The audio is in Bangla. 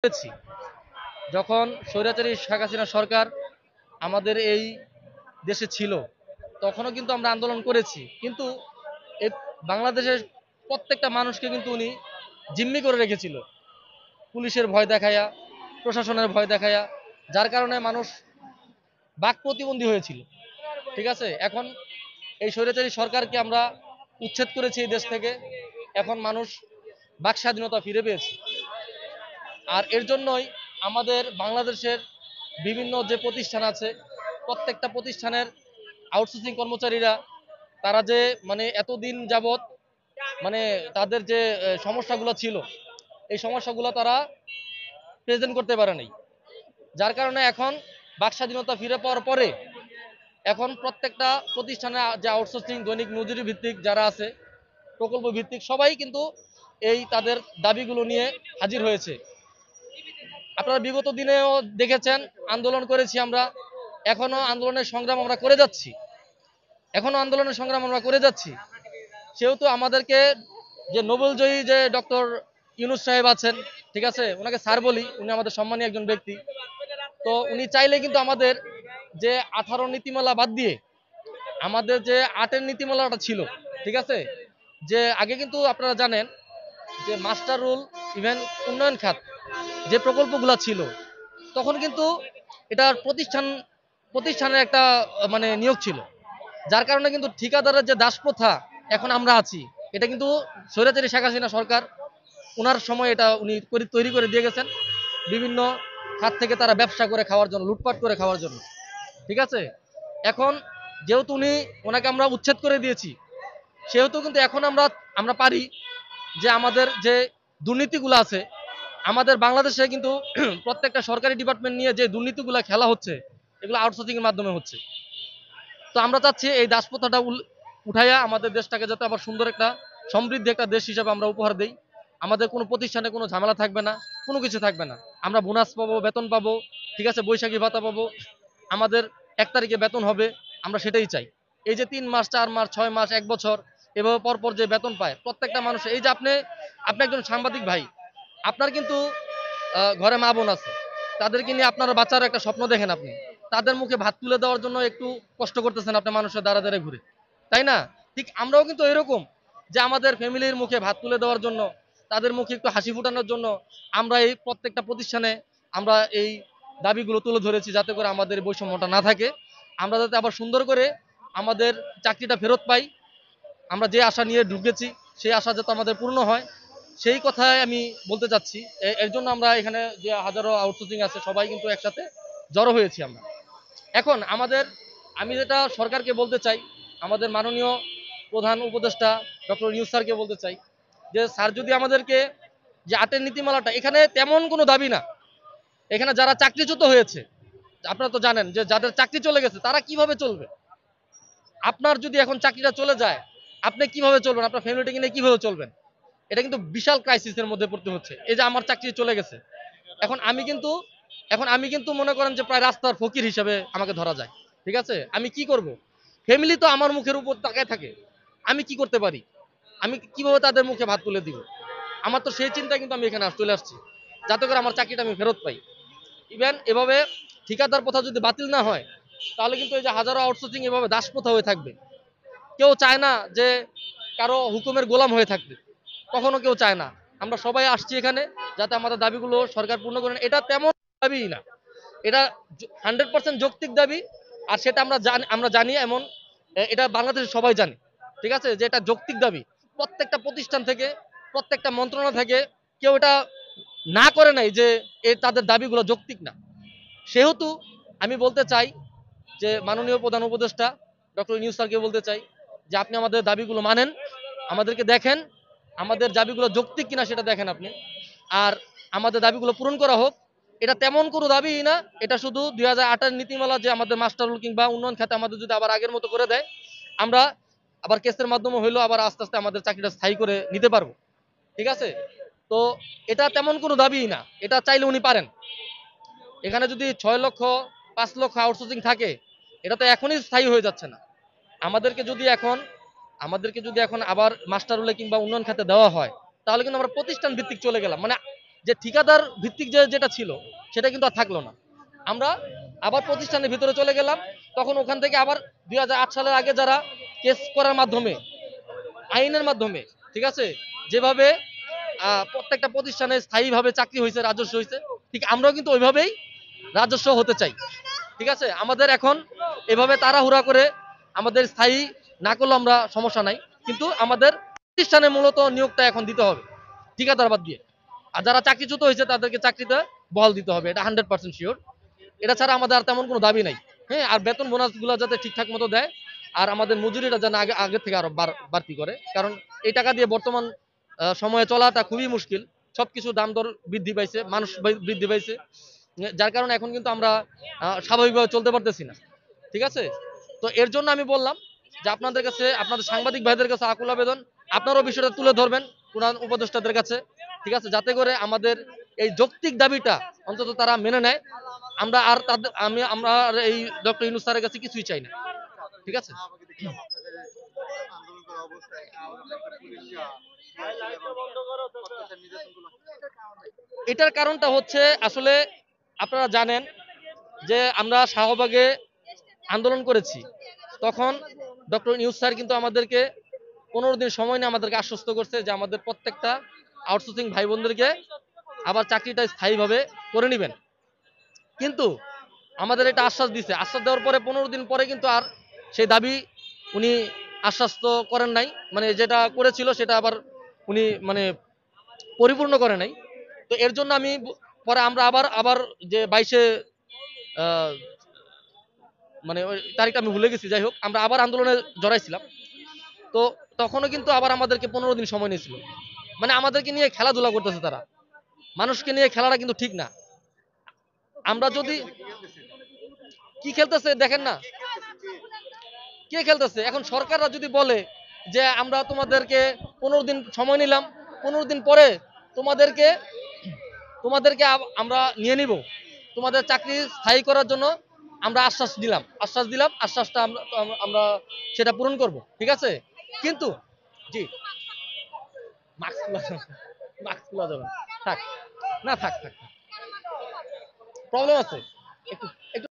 করেছি যখন স্বৈরাচারী শেখ হাসিনা সরকার আমাদের এই দেশে ছিল, তখনও কিন্তু আমরা আন্দোলন করেছি, কিন্তু এই বাংলাদেশের প্রত্যেকটা মানুষকে কিন্তু উনি জিম্মি করে রেখেছিল, পুলিশের ভয় দেখায়া, প্রশাসনের ভয় দেখায়া, যার কারণে মানুষ বাক প্রতিবন্ধী হয়েছিল। ঠিক আছে, এখন এই স্বৈরাচারী সরকারকে আমরা উচ্ছেদ করেছি এই দেশ থেকে। এখন মানুষ বাক স্বাধীনতা ফিরে পেয়েছে। আর এর জন্যই আমাদের বাংলাদেশের বিভিন্ন যে প্রতিষ্ঠান আছে, প্রত্যেকটা প্রতিষ্ঠানের আউটসোর্সিং কর্মচারীরা, তারা যে মানে এতদিন যাবত মানে তাদের যে সমস্যাগুলো ছিল, এই সমস্যাগুলো তারা প্রেজেন্ট করতে পারে নাই। যার কারণে এখন বাক স্বাধীনতা ফিরে পাওয়ার পরে এখন প্রত্যেকটা প্রতিষ্ঠানে যে আউটসোর্সিং দৈনিক মজুরি ভিত্তিক যারা আছে, প্রকল্প ভিত্তিক, সবাই কিন্তু এই তাদের দাবিগুলো নিয়ে হাজির হয়েছে। আপনারা বিগত দিনেও দেখেছেন, আন্দোলন করেছি আমরা, এখনো আন্দোলনের সংগ্রাম আমরা করে যাচ্ছি, সেহেতু আমাদেরকে যে নোবেলজয়ী যে ডক্টর ইউনূস সাহেব আছেন, ঠিক আছে, ওনাকে স্যার বলি, উনি আমাদের সম্মানী একজন ব্যক্তি। তো উনি চাইলে কিন্তু আমাদের যে 18 নীতিমালা বাদ দিয়ে আমাদের যে 8-এর নীতিমালাটা ছিল, ঠিক আছে, যে আগে কিন্তু আপনারা জানেন যে মাস্টার রুল, ইভেন উন্নয়ন খাত যে প্রকল্পগুলো ছিল, তখন কিন্তু এটার প্রতিষ্ঠানের একটা মানে নিয়োগ ছিল। যার কারণে কিন্তু ঠিকাদারের যে দাসপ্রথা এখন আমরা আছি, এটা কিন্তু স্বৈরাচারী শেখ হাসিনা সরকার ওনার সময় এটা উনি তৈরি করে দিয়ে গেছেন, বিভিন্ন খাত থেকে তারা ব্যবসা করে খাওয়ার জন্য, লুটপাট করে খাওয়ার জন্য। ঠিক আছে, এখন যেহেতু ওনাকে আমরা উচ্ছেদ করে দিয়েছি, সেহেতু কিন্তু এখন আমরা আমরা পারি যে আমাদের যে দুর্নীতিগুলো আছে আমাদের বাংলাদেশে কিন্তু প্রত্যেকটা সরকারি ডিপার্টমেন্ট নিয়ে যে দুর্নীতিগুলো খেলা হচ্ছে, এগুলো আউটসোর্সিং এর মাধ্যমে হচ্ছে। তো আমরা চাচ্ছি এই দাসপ্রথাটা উঠাইয়া আমাদের দেশটাকে যাতে আবার সুন্দর একটা সমৃদ্ধ একটা দেশ হিসেবে আমরা উপহার দেই। আমাদের কোনো প্রতিষ্ঠানে কোনো ঝামেলা থাকবে না, কোনো কিছু থাকবে না, আমরা বোনাস পাবো, বেতন পাবো, ঠিক আছে, বৈশাখী ভাতা পাবো, আমাদের 1 তারিখে বেতন হবে, আমরা সেটাই চাই। এই যে 3 মাস, 4 মাস, 6 মাস, 1 বছর এভাবে পরপর যে বেতন পায় প্রত্যেকটা মানুষ, এই যে আপনি আপনি একজন সাংবাদিক ভাই, আপনার কিন্তু ঘরে মা বোন আছে, তাদেরকে নিয়ে আপনার বাচ্চার একটা স্বপ্ন দেখেন, আপনি তাদের মুখে ভাত তুলে দেওয়ার জন্য একটু কষ্ট করতেছেন আপনি, মানুষের দ্বারা দ্বারা ঘুরে, তাই না? ঠিক আমরাও কিন্তু এরকম, যে আমাদের ফ্যামিলির মুখে ভাত তুলে দেওয়ার জন্য, তাদের মুখে একটু হাসি ফুটানোর জন্য আমরা এই প্রত্যেকটা প্রতিষ্ঠানে আমরা এই দাবিগুলো তুলে ধরেছি, যাতে করে আমাদের বৈষম্যটা না থাকে, আমরা যাতে আবার সুন্দর করে আমাদের চাকরিটা ফেরত পাই। আমরা যে আশা নিয়ে ঢুকেছি সেই আশা যাতে আমাদের পূর্ণ হয়, সেই কথাই আমি বলতে চাচ্ছি। এর জন্য আমরা এখানে যে হাজারো আউটসোর্সিং আছে সবাই কিন্তু একসাথে জড়ো হয়েছি আমরা। এখন আমি যেটা সরকারকে বলতে চাই, আমাদের মাননীয় প্রধান উপদেষ্টা ডক্টর ইউনূস স্যারকে বলতে চাই, যে স্যার যদি আমাদেরকে যে 8-এর নীতিমালাটা, এখানে তেমন কোনো দাবি না, এখানে যারা চাকরিচ্যুত হয়েছে, আপনারা তো জানেন যে যাদের চাকরি চলে গেছে তারা কিভাবে চলবে। আপনার যদি এখন চাকরিটা চলে যায়, আপনি কিভাবে চলবেন, আপনার ফ্যামিলিটাকে নিয়ে কিভাবে চলবেন? এটা কিন্তু বিশাল ক্রাইসিসের মধ্যে পড়তে হচ্ছে। এই যে আমার চাকরি চলে গেছে, এখন আমি কিন্তু মনে করেন যে প্রায় রাস্তার ফকির হিসেবে আমাকে ধরা যায়। ঠিক আছে, আমি কি করব? ফ্যামিলি তো আমার মুখের উপর তাকায় থাকে, আমি কি করতে পারি? আমি কিভাবে তাদের মুখে ভাত তুলে দিব? আমার তো সেই চিন্তায় কিন্তু আমি এখানে চলে আসছি, যাতে করে আমার চাকরিটা আমি ফেরত পাই। ইভেন এভাবে ঠিকাদার প্রথা যদি বাতিল না হয়, তাহলে কিন্তু এই যে হাজারো আউটসোর্সিং এভাবে দাস প্রথা হয়ে থাকবে। কেউ চায় না যে কারো হুকুমের গোলাম হয়ে থাকবে, কখনো কেউ চায় না। আমরা সবাই আসছি এখানে যাতে আমাদের দাবিগুলো সরকার পূর্ণ করেন। এটা তেমন দাবি না, এটা 100% যৌক্তিক দাবি। আর সেটা আমরা জানি, এমন এটা বাংলাদেশের সবাই জানে, ঠিক আছে, যে এটা যৌক্তিক দাবি। প্রত্যেকটা প্রতিষ্ঠান থেকে, প্রত্যেকটা মন্ত্রণালয় থেকে কেউ এটা না করে নাই যে তাদের দাবিগুলো যৌক্তিক না। সেহেতু আমি বলতে চাই যে মাননীয় প্রধান উপদেষ্টা ডক্টর ইউনূস স্যারকে বলতে চাই যে আপনি আমাদের দাবিগুলো মানেন, আমাদেরকে দেখেন, আমাদের দাবিগুলো যৌক্তিক কিনা সেটা দেখেন আপনি। আর আমাদের দাবিগুলো পূরণ করা হোক। এটা তেমন কোনো দাবি না, এটা শুধু 2008-এর নীতিমালা যে আমাদের মাস্টার রুল কিংবা উন্নয়ন খাতে আমাদের যদি আবার আগের মতো করে দেয়, আমরা আবার কেসের মাধ্যমে হইলেও আবার আস্তে আস্তে আমাদের চাকরিটা স্থায়ী করে নিতে পারবো। ঠিক আছে, তো এটা তেমন কোনো দাবি না, এটা চাইলে উনি পারেন। এখানে যদি 6 লক্ষ 5 লক্ষ আউটসোর্সিং থাকে, এটা তো এখনই স্থায়ী হয়ে যাচ্ছে না। আমাদেরকে যদি এখন আবার মাস্টার রুলে কিংবা উন্নয়ন খাতে দেওয়া হয়, তাহলে কিন্তু আমরা প্রতিষ্ঠান ভিত্তিক চলে গেলাম, মানে যে ঠিকাদার ভিত্তিক যেটা ছিল সেটা কিন্তু আর থাকলো না। আমরা আবার প্রতিষ্ঠানের ভিতরে চলে গেলাম, তখন ওখান থেকে আবার 2008 সালের আগে যারা কেস করার মাধ্যমে, আইনের মাধ্যমে, ঠিক আছে, যেভাবে প্রত্যেকটা প্রতিষ্ঠানে স্থায়ীভাবে চাকরি হয়েছে, রাজস্ব হয়েছে, ঠিক আমরাও কিন্তু ওইভাবেই রাজস্ব হতে চাই। ঠিক আছে, আমাদের এখন এভাবে তাড়াহুড়া করে আমাদের স্থায়ী না করলে আমরা সমস্যা নাই, কিন্তু আমাদের প্রতিষ্ঠানে মূলত নিয়োগটা এখন দিতে হবে ঠিকাদার বাদ দিয়ে। আর যারা চাকরিচ্যুত হয়েছে তাদেরকে চাকরিতে বহাল দিতে হবে, এটা 100% শিওর। এটা ছাড়া আমাদের আর তেমন কোনো দাবি নাই। হ্যাঁ, আর বেতন বোনাস গুলো যাতে ঠিকঠাক মতো দেয়, আর আমাদের মজুরিটা যেন আগের থেকে আরো বাড়তি করে, কারণ এই টাকা দিয়ে বর্তমান সময়ে চলাটা খুবই মুশকিল। সবকিছু দাম দর বৃদ্ধি পাইছে, মানুষ বৃদ্ধি পাইছে, যার কারণে এখন কিন্তু আমরা স্বাভাবিকভাবে চলতে পারতেছি না। ঠিক আছে, তো এর জন্য আমি বললাম যে আপনাদের কাছে, আপনাদের সাংবাদিক ভাইদের কাছে আকুল আবেদন, আপনারাও বিষয়টা তুলে ধরবেন প্রধান উপদেষ্টাদের কাছে, ঠিক আছে, যাতে করে আমাদের এই যৌক্তিক দাবিটা অন্তত তারা মেনে নেয়। আমরা আর তাদের আমরা আর এই ডক্টর ইউনূস স্যারের কাছে কিছুই চাই না। ঠিক আছে, এটার কারণটা হচ্ছে আসলে আপনারা জানেন যে আমরা শাহবাগে আন্দোলন করেছি, তখন ডক্টর ইউনূস স্যার কিন্তু আমাদেরকে 15 দিন সময় নিয়ে আমাদেরকে আশ্বস্ত করছে যে আমাদের প্রত্যেকটা আউটসোর্সিং ভাই বোনদেরকে আবার চাকরিটা স্থায়ীভাবে করে নেবেন। কিন্তু আমাদের এটা আশ্বাস দিছে, আশ্বাস দেওয়ার পরে 15 দিন পরে কিন্তু আর সেই দাবি উনি আশ্বাস তো করেন নাই, মানে যেটা করেছিল সেটা আবার উনি মানে পরিপূর্ণ করে নাই। তো এর জন্য আমি পরে আমরা আবার আবার যে 22-এ মানে ওই তারিখটা আমি ভুলে গেছি, যাই হোক আমরা আবার আন্দোলনে জড়াইছিলাম। তো তখনও কিন্তু আবার আমাদেরকে 15 দিন সময় নিয়েছিল। মানে আমাদেরকে নিয়ে খেলাধুলা করতেছে তারা, মানুষকে নিয়ে খেলাটা কিন্তু ঠিক না। আমরা যদি কি খেলতেছে দেখেন না, কে খেলতেছে এখন, সরকাররা যদি বলে যে আমরা তোমাদেরকে 15 দিন সময় নিলাম, 15 দিন পরে তোমাদেরকে তোমাদেরকে আমরা নিয়ে নিব, তোমাদের চাকরি স্থায়ী করার জন্য আমরা আশ্বাস দিলাম, আশ্বাসটা আমরা আমরা সেটা পূরণ করব, ঠিক আছে। কিন্তু জি, মাস্ক খোলা যাবে, মাস্ক খোলা যাবে না। থাক, না থাক থাক, প্রবলেম আছে একটু একটু